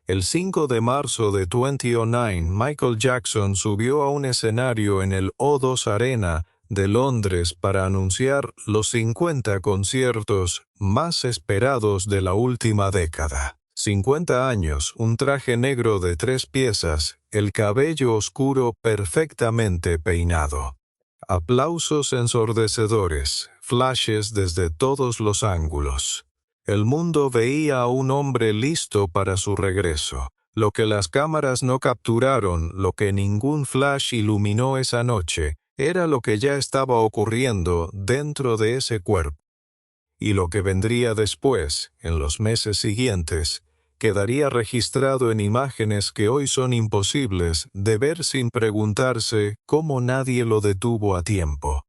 El 5 de marzo de 2009, Michael Jackson subió a un escenario en el O2 Arena de Londres para anunciar los 50 conciertos más esperados de la última década. 50 años, un traje negro de 3 piezas, el cabello oscuro perfectamente peinado. Aplausos ensordecedores, flashes desde todos los ángulos. El mundo veía a un hombre listo para su regreso. Lo que las cámaras no capturaron, lo que ningún flash iluminó esa noche, era lo que ya estaba ocurriendo dentro de ese cuerpo. Y lo que vendría después, en los meses siguientes, quedaría registrado en imágenes que hoy son imposibles de ver sin preguntarse cómo nadie lo detuvo a tiempo.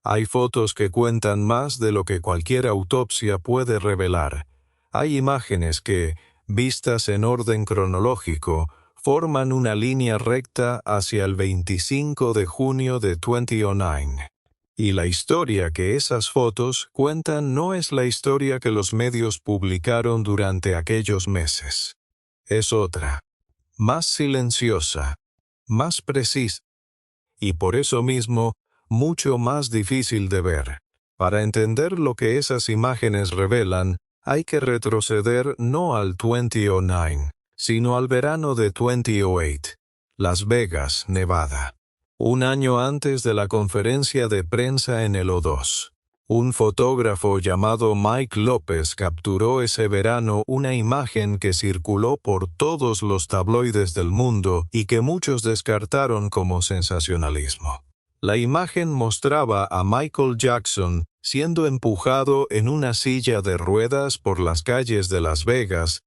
Hay fotos que cuentan más de lo que cualquier autopsia puede revelar. Hay imágenes que, vistas en orden cronológico, forman una línea recta hacia el 25 de junio de 2009. Y la historia que esas fotos cuentan no es la historia que los medios publicaron durante aquellos meses. Es otra, más silenciosa, más precisa, y por eso mismo, mucho más difícil de ver. Para entender lo que esas imágenes revelan, hay que retroceder no al 2009, sino al verano de 2008, Las Vegas, Nevada. Un año antes de la conferencia de prensa en el O2. Un fotógrafo llamado Mike López capturó ese verano una imagen que circuló por todos los tabloides del mundo y que muchos descartaron como sensacionalismo. La imagen mostraba a Michael Jackson siendo empujado en una silla de ruedas por las calles de Las Vegas.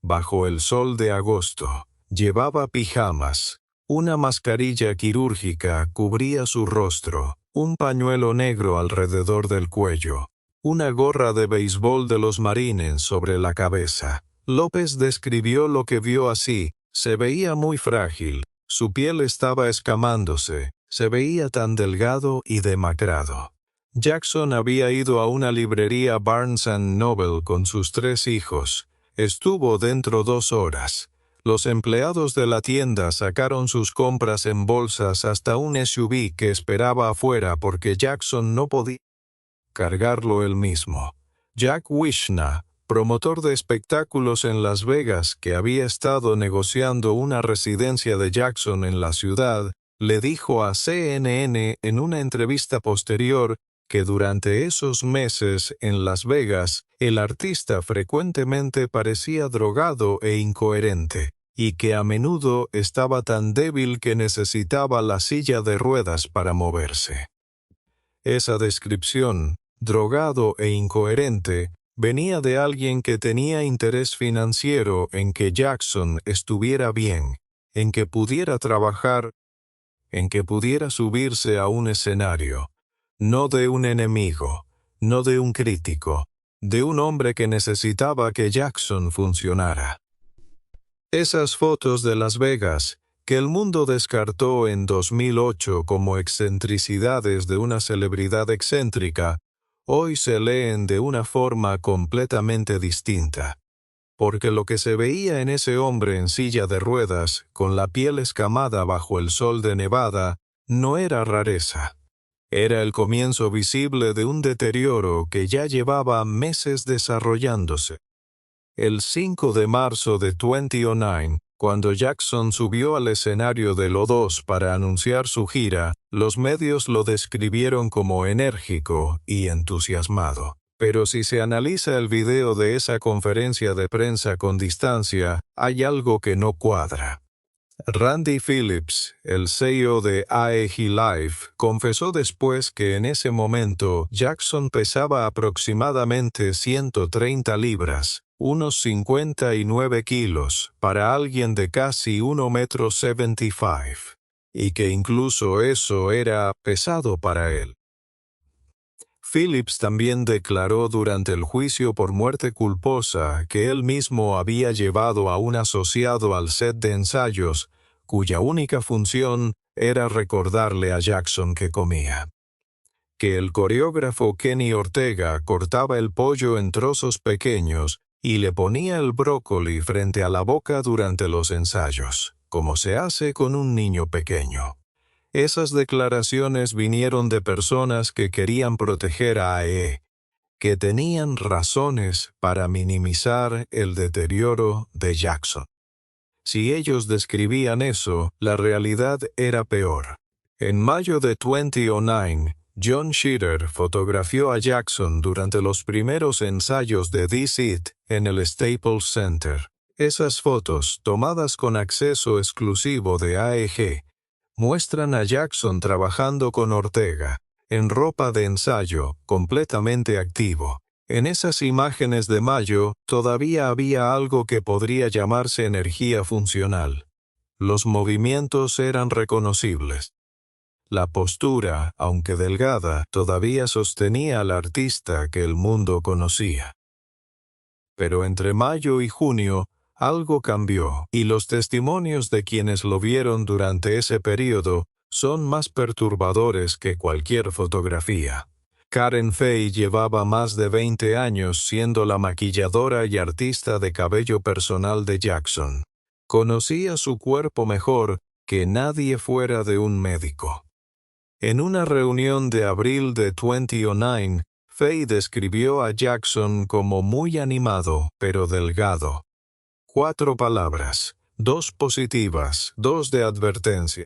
Bajo el sol de agosto, llevaba pijamas, una mascarilla quirúrgica cubría su rostro, un pañuelo negro alrededor del cuello, una gorra de béisbol de los Marines sobre la cabeza. López describió lo que vio así: se veía muy frágil, su piel estaba escamándose, se veía tan delgado y demacrado. Jackson había ido a una librería Barnes & Noble con sus 3 hijos. Estuvo dentro 2 horas. Los empleados de la tienda sacaron sus compras en bolsas hasta un SUV que esperaba afuera porque Jackson no podía cargarlo él mismo. Jack Wishna, promotor de espectáculos en Las Vegas que había estado negociando una residencia de Jackson en la ciudad, le dijo a CNN en una entrevista posterior que durante esos meses en Las Vegas el artista frecuentemente parecía drogado e incoherente, y que a menudo estaba tan débil que necesitaba la silla de ruedas para moverse. Esa descripción, drogado e incoherente, venía de alguien que tenía interés financiero en que Jackson estuviera bien, en que pudiera trabajar, en que pudiera subirse a un escenario. No de un enemigo, no de un crítico, de un hombre que necesitaba que Jackson funcionara. Esas fotos de Las Vegas, que el mundo descartó en 2008 como excentricidades de una celebridad excéntrica, hoy se leen de una forma completamente distinta. Porque lo que se veía en ese hombre en silla de ruedas, con la piel escamada bajo el sol de Nevada, no era rareza. Era el comienzo visible de un deterioro que ya llevaba meses desarrollándose. El 5 de marzo de 2009, cuando Jackson subió al escenario del O2 para anunciar su gira, los medios lo describieron como enérgico y entusiasmado. Pero si se analiza el video de esa conferencia de prensa con distancia, hay algo que no cuadra. Randy Phillips, el CEO de AEG Live, confesó después que en ese momento Jackson pesaba aproximadamente 130 libras, unos 59 kilos, para alguien de casi 1,75 m, y que incluso eso era pesado para él. Phillips también declaró durante el juicio por muerte culposa que él mismo había llevado a un asociado al set de ensayos, cuya única función era recordarle a Jackson que comía. Que el coreógrafo Kenny Ortega cortaba el pollo en trozos pequeños y le ponía el brócoli frente a la boca durante los ensayos, como se hace con un niño pequeño. Esas declaraciones vinieron de personas que querían proteger a AE, que tenían razones para minimizar el deterioro de Jackson. Si ellos describían eso, la realidad era peor. En mayo de 2009, John Shearer fotografió a Jackson durante los primeros ensayos de This It en el Staples Center. Esas fotos, tomadas con acceso exclusivo de AEG, muestran a Jackson trabajando con Ortega, en ropa de ensayo, completamente activo. En esas imágenes de mayo, todavía había algo que podría llamarse energía funcional. Los movimientos eran reconocibles. La postura, aunque delgada, todavía sostenía al artista que el mundo conocía. Pero entre mayo y junio, algo cambió, y los testimonios de quienes lo vieron durante ese período son más perturbadores que cualquier fotografía. Karen Fay llevaba más de 20 años siendo la maquilladora y artista de cabello personal de Jackson. Conocía su cuerpo mejor que nadie fuera de un médico. En una reunión de abril de 2009, Fay describió a Jackson como muy animado, pero delgado. 4 palabras, 2 positivas, 2 de advertencia.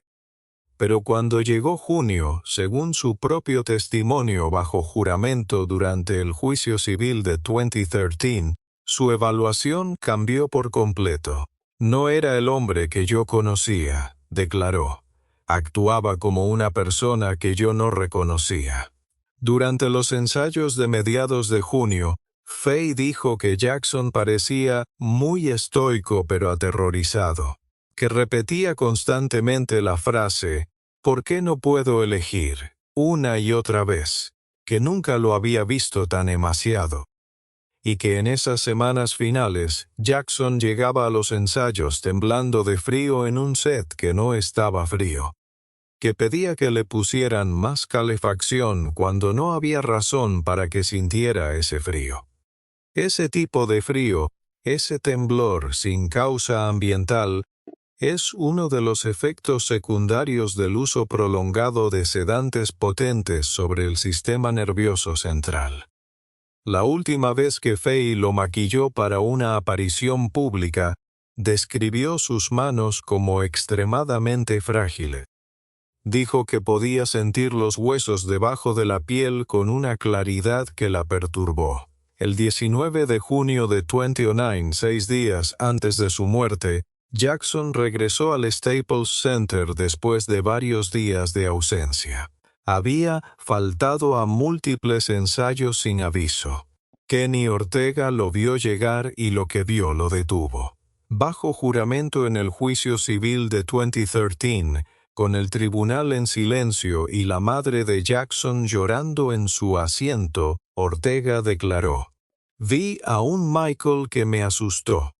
Pero cuando llegó junio, según su propio testimonio bajo juramento durante el juicio civil de 2013, su evaluación cambió por completo. No era el hombre que yo conocía, declaró. Actuaba como una persona que yo no reconocía. Durante los ensayos de mediados de junio, Fay dijo que Jackson parecía muy estoico pero aterrorizado, que repetía constantemente la frase «¿Por qué no puedo elegir?», una y otra vez, que nunca lo había visto tan demasiado, y que en esas semanas finales Jackson llegaba a los ensayos temblando de frío en un set que no estaba frío, que pedía que le pusieran más calefacción cuando no había razón para que sintiera ese frío. Ese tipo de frío, ese temblor sin causa ambiental, es uno de los efectos secundarios del uso prolongado de sedantes potentes sobre el sistema nervioso central. La última vez que Fay lo maquilló para una aparición pública, describió sus manos como extremadamente frágiles. Dijo que podía sentir los huesos debajo de la piel con una claridad que la perturbó. El 19 de junio de 2009, 6 días antes de su muerte, Jackson regresó al Staples Center después de varios días de ausencia. Había faltado a múltiples ensayos sin aviso. Kenny Ortega lo vio llegar y lo que vio lo detuvo. Bajo juramento en el juicio civil de 2013, con el tribunal en silencio y la madre de Jackson llorando en su asiento, Ortega declaró: «Vi a un Michael que me asustó».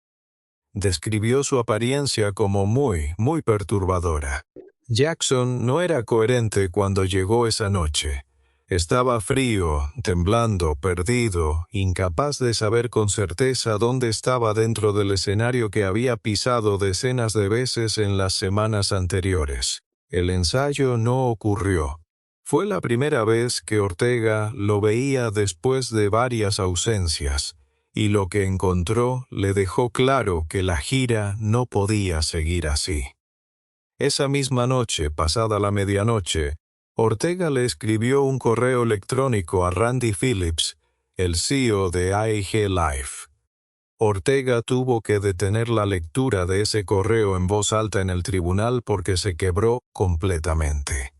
Describió su apariencia como muy perturbadora. Jackson no era coherente cuando llegó esa noche. Estaba frío, temblando, perdido, incapaz de saber con certeza dónde estaba dentro del escenario que había pisado decenas de veces en las semanas anteriores. El ensayo no ocurrió. Fue la primera vez que Ortega lo veía después de varias ausencias, y lo que encontró le dejó claro que la gira no podía seguir así. Esa misma noche, pasada la medianoche, Ortega le escribió un correo electrónico a Randy Phillips, el CEO de AEG Life. Ortega tuvo que detener la lectura de ese correo en voz alta en el tribunal porque se quebró completamente.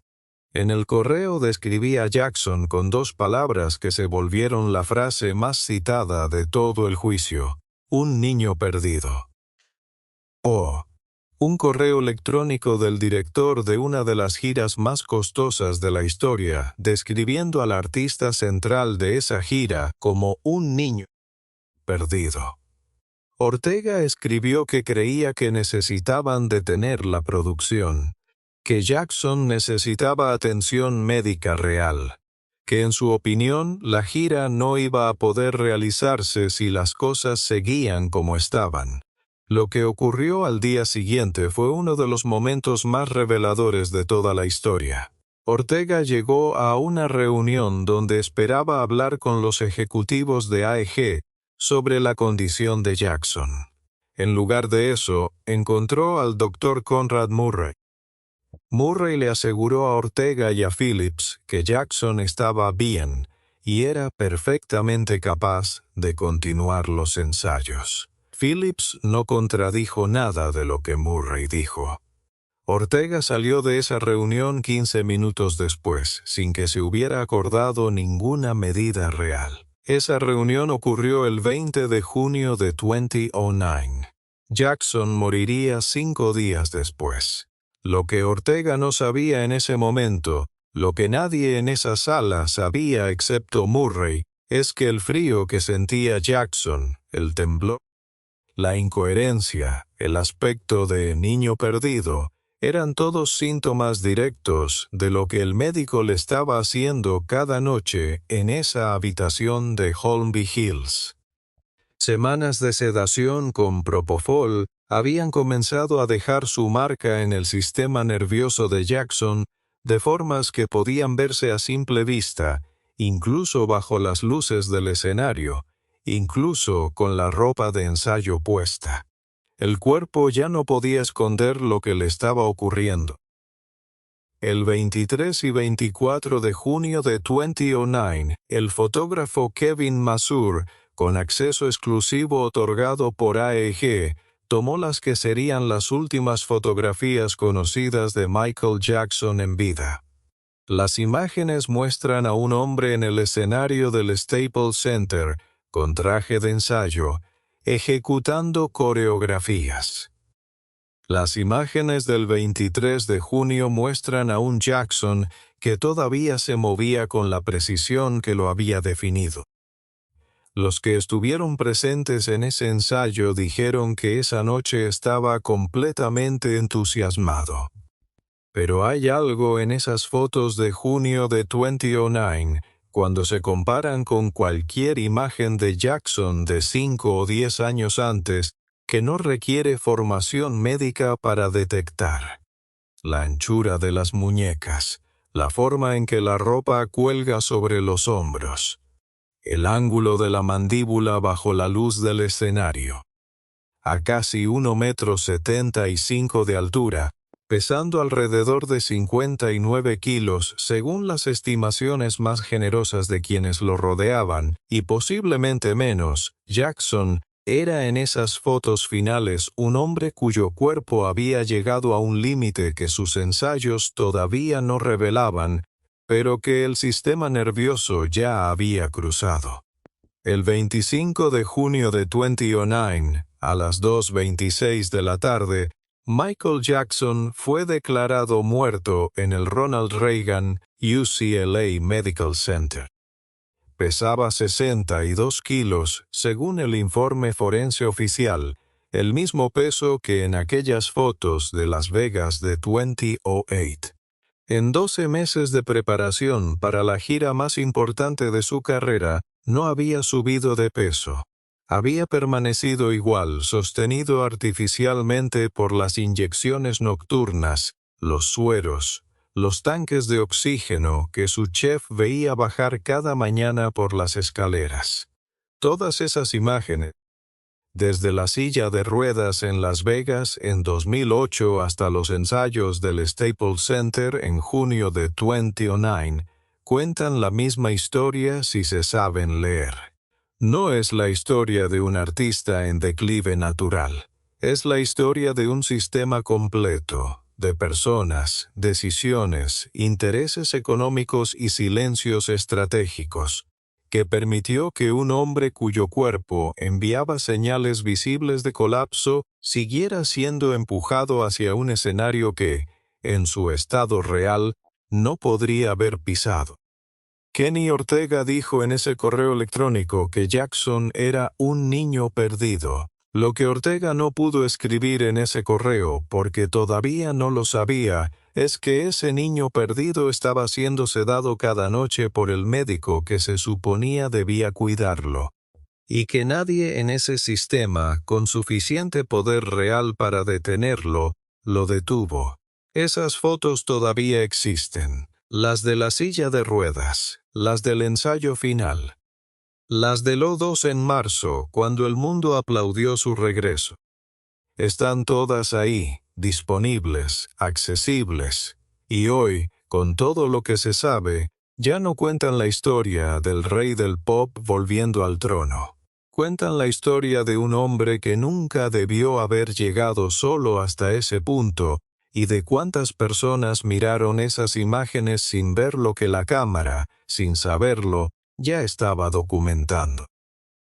En el correo describía a Jackson con 2 palabras que se volvieron la frase más citada de todo el juicio: un niño perdido. Un correo electrónico del director de una de las giras más costosas de la historia, describiendo al artista central de esa gira como un niño perdido. Ortega escribió que creía que necesitaban detener la producción, que Jackson necesitaba atención médica real, que en su opinión la gira no iba a poder realizarse si las cosas seguían como estaban. Lo que ocurrió al día siguiente fue uno de los momentos más reveladores de toda la historia. Ortega llegó a una reunión donde esperaba hablar con los ejecutivos de AEG sobre la condición de Jackson. En lugar de eso, encontró al Dr. Conrad Murray. Murray le aseguró a Ortega y a Phillips que Jackson estaba bien y era perfectamente capaz de continuar los ensayos. Phillips no contradijo nada de lo que Murray dijo. Ortega salió de esa reunión 15 minutos después, sin que se hubiera acordado ninguna medida real. Esa reunión ocurrió el 20 de junio de 2009. Jackson moriría 5 días después. Lo que Ortega no sabía en ese momento, lo que nadie en esa sala sabía excepto Murray, es que el frío que sentía Jackson, el temblor, la incoherencia, el aspecto de niño perdido, eran todos síntomas directos de lo que el médico le estaba haciendo cada noche en esa habitación de Holmby Hills. Semanas de sedación con propofol habían comenzado a dejar su marca en el sistema nervioso de Jackson de formas que podían verse a simple vista, incluso bajo las luces del escenario, incluso con la ropa de ensayo puesta. El cuerpo ya no podía esconder lo que le estaba ocurriendo. El 23 y 24 de junio de 2009, el fotógrafo Kevin Masur, con acceso exclusivo otorgado por AEG, tomó las que serían las últimas fotografías conocidas de Michael Jackson en vida. Las imágenes muestran a un hombre en el escenario del Staples Center, con traje de ensayo, ejecutando coreografías. Las imágenes del 23 de junio muestran a un Jackson que todavía se movía con la precisión que lo había definido. Los que estuvieron presentes en ese ensayo dijeron que esa noche estaba completamente entusiasmado. Pero hay algo en esas fotos de junio de 2009, cuando se comparan con cualquier imagen de Jackson de 5 o 10 años antes, que no requiere formación médica para detectar. La anchura de las muñecas, la forma en que la ropa cuelga sobre los hombros, el ángulo de la mandíbula bajo la luz del escenario. A casi 1,75 m de altura, pesando alrededor de 59 kilos según las estimaciones más generosas de quienes lo rodeaban, y posiblemente menos, Jackson era en esas fotos finales un hombre cuyo cuerpo había llegado a un límite que sus ensayos todavía no revelaban, pero que el sistema nervioso ya había cruzado. El 25 de junio de 2009, a las 2:26 de la tarde, Michael Jackson fue declarado muerto en el Ronald Reagan UCLA Medical Center. Pesaba 62 kilos, según el informe forense oficial, el mismo peso que en aquellas fotos de Las Vegas de 2008. En 12 meses de preparación para la gira más importante de su carrera, no había subido de peso. Había permanecido igual, sostenido artificialmente por las inyecciones nocturnas, los sueros, los tanques de oxígeno que su chef veía bajar cada mañana por las escaleras. Todas esas imágenes, desde la silla de ruedas en Las Vegas en 2008 hasta los ensayos del Staples Center en junio de 2009, cuentan la misma historia si se saben leer. No es la historia de un artista en declive natural. Es la historia de un sistema completo, de personas, decisiones, intereses económicos y silencios estratégicos, que permitió que un hombre cuyo cuerpo enviaba señales visibles de colapso siguiera siendo empujado hacia un escenario que, en su estado real, no podría haber pisado. Kenny Ortega dijo en ese correo electrónico que Jackson era un niño perdido, Lo que Ortega no pudo escribir en ese correo, porque todavía no lo sabía, es que ese niño perdido estaba siendo sedado cada noche por el médico que se suponía debía cuidarlo, y que nadie en ese sistema, con suficiente poder real para detenerlo, lo detuvo. Esas fotos todavía existen, las de la silla de ruedas, las del ensayo final, las del O2 en marzo, cuando el mundo aplaudió su regreso. Están todas ahí, disponibles, accesibles, y hoy, con todo lo que se sabe, ya no cuentan la historia del rey del pop volviendo al trono. Cuentan la historia de un hombre que nunca debió haber llegado solo hasta ese punto, y de cuántas personas miraron esas imágenes sin ver lo que la cámara, sin saberlo, ya estaba documentando.